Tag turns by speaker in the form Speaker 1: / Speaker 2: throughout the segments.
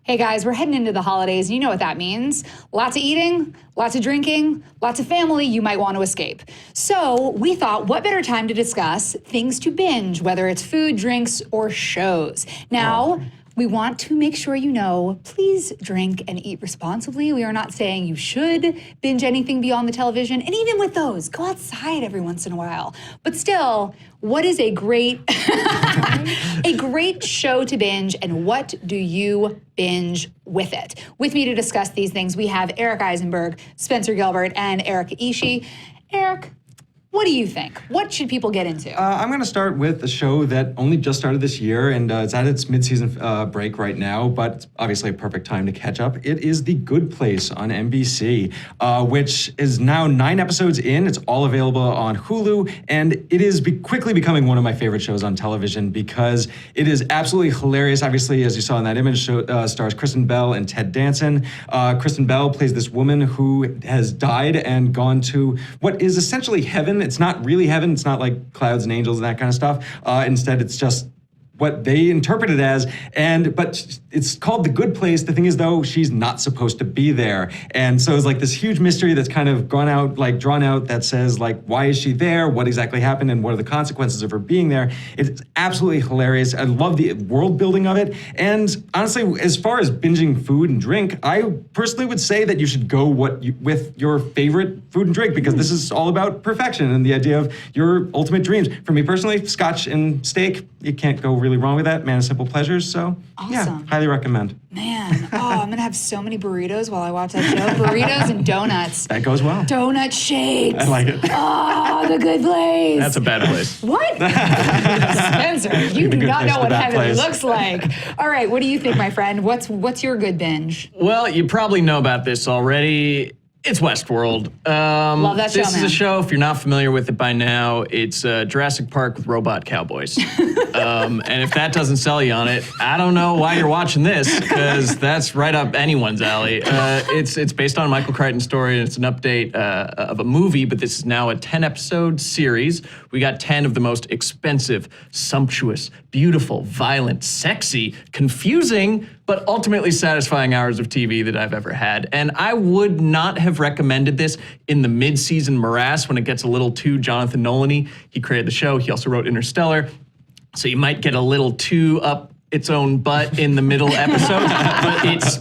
Speaker 1: Hey guys, we're heading into the holidays, and you know what that means. Lots of eating, lots of drinking, lots of family you might want to escape. So we thought, what better time to discuss things to binge, whether it's food, drinks, or shows. Now, we want to make sure you know, please drink and eat responsibly. We are not saying you should binge anything beyond the television. And even with those, go outside every once in a while. But still, what is a great show to binge, and what do you binge with it? With me to discuss these things, we have Eric Eisenberg, Spencer Gilbert, and Eric Ishii. Eric, what do you think? What should people get into?
Speaker 2: I'm going to start with a show that only just started this year, and it's at its mid-season break right now, but it's obviously a perfect time to catch up. It is The Good Place on NBC, which is now 9 episodes in. It's all available on Hulu, and it is quickly becoming one of my favorite shows on television because it is absolutely hilarious. Obviously, as you saw in that image, stars Kristen Bell and Ted Danson. Kristen Bell plays this woman who has died and gone to what is essentially heaven. It's not really heaven. It's not like clouds and angels and that kind of stuff. Instead, it's just what they interpret it as, but it's called The Good Place. The thing is, though, she's not supposed to be there, and so it's like this huge mystery that's kind of drawn out that says like, why is she there? What exactly happened, and what are the consequences of her being there? It's absolutely hilarious. I love the world building of it, and honestly, as far as binging food and drink, I personally would say that you should go with your favorite food and drink, because this is all about perfection and the idea of your ultimate dreams. For me personally, scotch and steak, you can't go really wrong with that. Man of simple pleasures. So
Speaker 1: awesome.
Speaker 2: Yeah, highly recommend.
Speaker 1: Man, I'm gonna have so many burritos while I watch that show. Burritos and donuts.
Speaker 2: That goes well.
Speaker 1: Donut shakes.
Speaker 2: I like it.
Speaker 1: Oh, The Good Place.
Speaker 3: That's a bad place.
Speaker 1: What? Spencer, you do not know what heaven
Speaker 2: place.
Speaker 1: looks like. All right, what do you think, my friend? What's your good binge?
Speaker 3: Well, you probably know about this already. It's WestWorld.
Speaker 1: Love that show,
Speaker 3: This is
Speaker 1: man.
Speaker 3: a show, if you're not familiar with it by now, it's Jurassic Park with robot cowboys. And if that doesn't sell you on it, I don't know why you're watching this, because that's right up anyone's alley. It's based on a Michael Crichton story, and it's an update of a movie, but this is now a 10-episode series. We got 10 of the most expensive, sumptuous, beautiful, violent, sexy, confusing, but ultimately satisfying hours of TV that I've ever had. And I would not have recommended this in the mid-season morass when it gets a little too Jonathan Nolan-y. He created the show. He also wrote Interstellar. So you might get a little too up its own butt in the middle episode,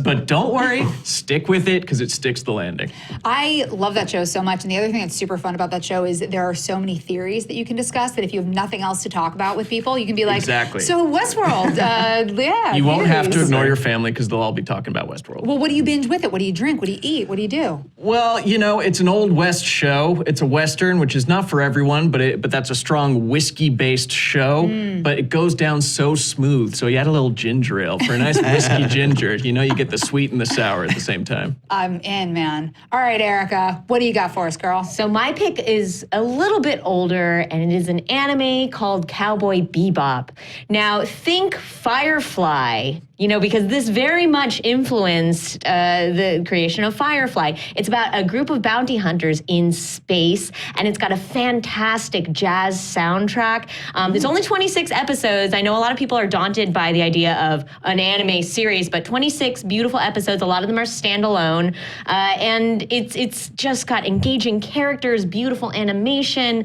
Speaker 3: but don't worry, stick with it, because it sticks the landing.
Speaker 1: I love that show so much, and the other thing that's super fun about that show is that there are so many theories that you can discuss that if you have nothing else to talk about with people, you can be like,
Speaker 3: Exactly.
Speaker 1: So WestWorld, yeah.
Speaker 3: You won't have to
Speaker 1: theories.
Speaker 3: ignore your family, because they'll all be talking about WestWorld.
Speaker 1: Well, what do you binge with it? What do you drink? What do you eat? What do you do?
Speaker 3: Well, you know, it's an Old West show. It's a Western, which is not for everyone, but that's a strong whiskey-based show. But it goes down so smooth. So you add a little ginger ale for a nice whiskey ginger. You know, you get the sweet and the sour at the same time.
Speaker 1: I'm in, man. All right, Erica, what do you got for us, girl?
Speaker 4: So my pick is a little bit older, and it is an anime called Cowboy Bebop. Now, think Firefly, because this very much influenced the creation of Firefly. It's about a group of bounty hunters in space, and it's got a fantastic jazz soundtrack. There's only 26 episodes. I know a lot of people are daunted by the idea of an anime series, but 26 beautiful episodes. A lot of them are standalone, and it's just got engaging characters, beautiful animation,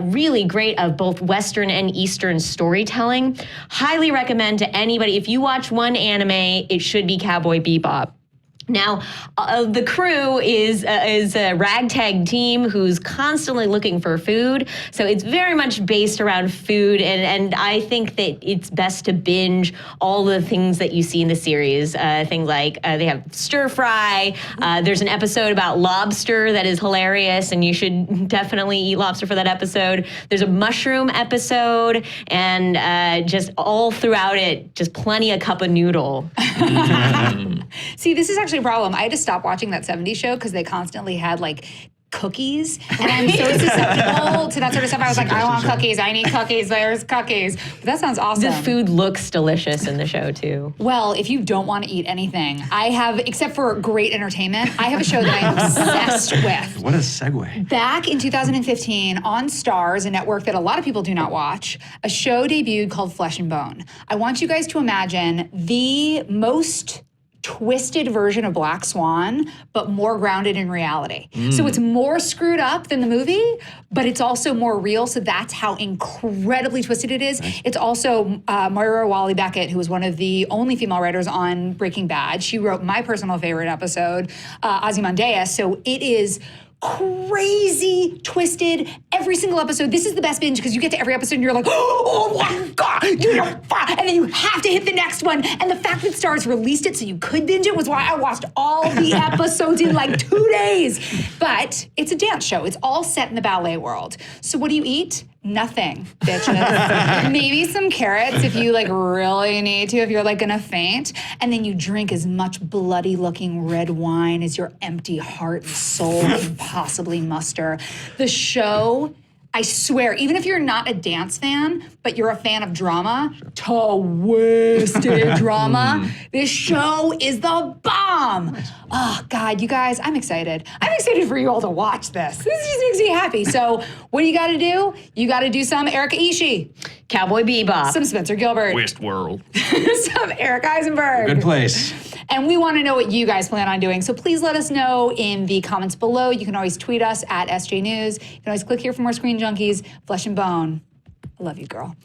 Speaker 4: really great of both Western and Eastern storytelling. Highly recommend to anybody. If you watch one anime, it should be Cowboy Bebop. Now, the crew is a ragtag team who's constantly looking for food. So it's very much based around food. And I think that it's best to binge all the things that you see in the series. Things like they have stir fry. There's an episode about lobster that is hilarious, and you should definitely eat lobster for that episode. There's a mushroom episode, and just all throughout it, just plenty of cup of noodle.
Speaker 1: See, this is actually a problem. I had to stop watching that 70s show because they constantly had like cookies, and I'm so susceptible to that sort of stuff. I was like, I want cookies. I need cookies. There's cookies. But that sounds awesome.
Speaker 4: The food looks delicious in the show too.
Speaker 1: Well, if you don't want to eat anything, I have, except for great entertainment, I have a show that I'm obsessed with.
Speaker 2: What a segue.
Speaker 1: Back in 2015 on Starz, a network that a lot of people do not watch, a show debuted called Flesh and Bone. I want you guys to imagine the most twisted version of Black Swan, but more grounded in reality. So it's more screwed up than the movie, but it's also more real. So that's how incredibly twisted it is. It's also Moira Wally Beckett, who was one of the only female writers on Breaking Bad. She wrote my personal favorite episode, Ozymandias. So it is crazy, twisted, every single episode. This is the best binge because you get to every episode and you're like, oh my God, and then you have to hit the next one. And the fact that Starz released it so you could binge it was why I watched all the episodes in like 2 days. But it's a dance show. It's all set in the ballet world. So what do you eat? Nothing, bitches. Maybe some carrots if you like really need to, if you're like gonna faint. And then you drink as much bloody looking red wine as your empty heart and soul can possibly muster. The show, I swear, even if you're not a dance fan, but you're a fan of drama, twisted drama, this show is the bomb. Oh, God, you guys, I'm excited. I'm excited for you all to watch this. This just makes me happy. So what do you got to do? You got to do some Erika Ishii.
Speaker 4: Cowboy Bebop.
Speaker 1: Some Spencer Gilbert.
Speaker 3: WestWorld.
Speaker 1: Some Eric Eisenberg.
Speaker 2: Good place.
Speaker 1: And we want to know what you guys plan on doing. So please let us know in the comments below. You can always tweet us at SJ News. You can always click here for more Screen Junkies. Flesh and Bone. I love you, girl.